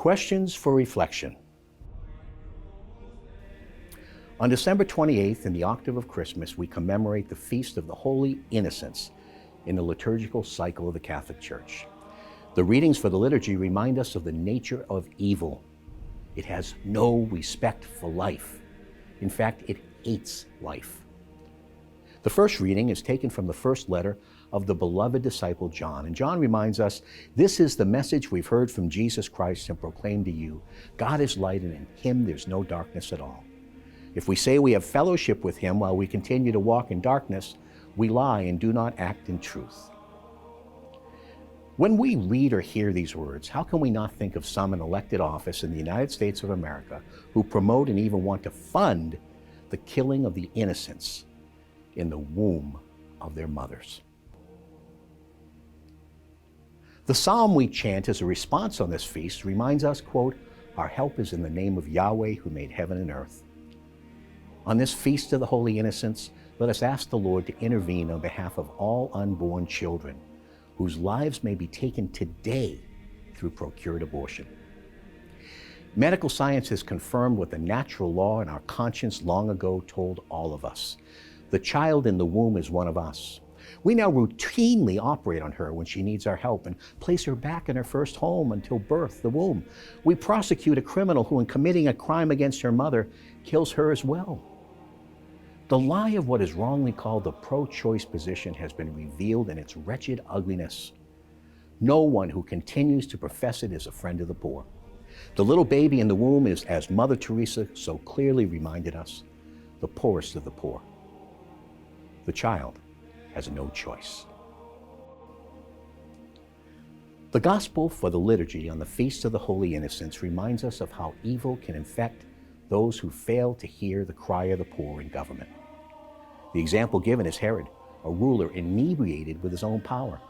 Questions for reflection. On December 28th, in the octave of Christmas, we commemorate the Feast of the Holy Innocents in the liturgical cycle of the Catholic Church. The readings for the liturgy remind us of the nature of evil. It has no respect for life. In fact, it hates life. The first reading is taken from the first letter of the beloved disciple John. And John reminds us, this is the message we've heard from Jesus Christ and proclaimed to you. God is light, and in him there's no darkness at all. If we say we have fellowship with him while we continue to walk in darkness, we lie and do not act in truth. When we read or hear these words, how can we not think of some in elected office in the United States of America who promote and even want to fund the killing of the innocents in the womb of their mothers? The psalm we chant as a response on this feast reminds us, quote, "Our help is in the name of Yahweh who made heaven and earth." On this Feast of the Holy Innocents, let us ask the Lord to intervene on behalf of all unborn children whose lives may be taken today through procured abortion. Medical science has confirmed what the natural law and our conscience long ago told all of us. The child in the womb is one of us. We now routinely operate on her when she needs our help and place her back in her first home until birth, the womb. We prosecute a criminal who, in committing a crime against her mother, kills her as well. The lie of what is wrongly called the pro-choice position has been revealed in its wretched ugliness. No one who continues to profess it is a friend of the poor. The little baby in the womb is, as Mother Teresa so clearly reminded us, the poorest of the poor. The child has no choice. The Gospel for the liturgy on the Feast of the Holy Innocents reminds us of how evil can infect those who fail to hear the cry of the poor in government. The example given is Herod, a ruler inebriated with his own power.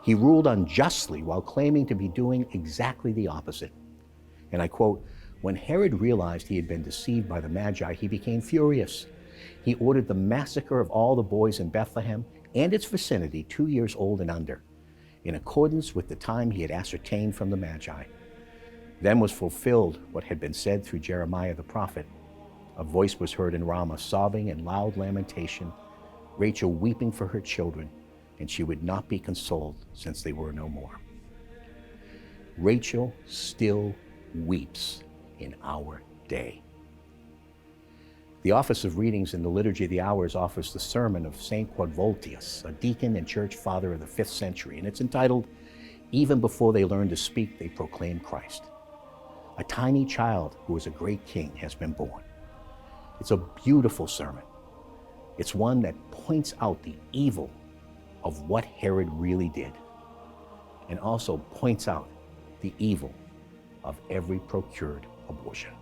He ruled unjustly while claiming to be doing exactly the opposite. And I quote, "When Herod realized he had been deceived by the Magi, he became furious. He ordered the massacre of all the boys in Bethlehem and its vicinity 2 years old and under, in accordance with the time he had ascertained from the Magi. Then was fulfilled what had been said through Jeremiah the prophet. A voice was heard in Ramah, sobbing in loud lamentation, Rachel weeping for her children, and she would not be consoled since they were no more." Rachel still weeps in our day. The Office of Readings in the Liturgy of the Hours offers the sermon of St. Quodvoltius, a deacon and church father of the 5th century, and it's entitled, "Even before they learn to speak, they proclaim Christ." A tiny child who is a great king has been born. It's a beautiful sermon. It's one that points out the evil of what Herod really did, and also points out the evil of every procured abortion.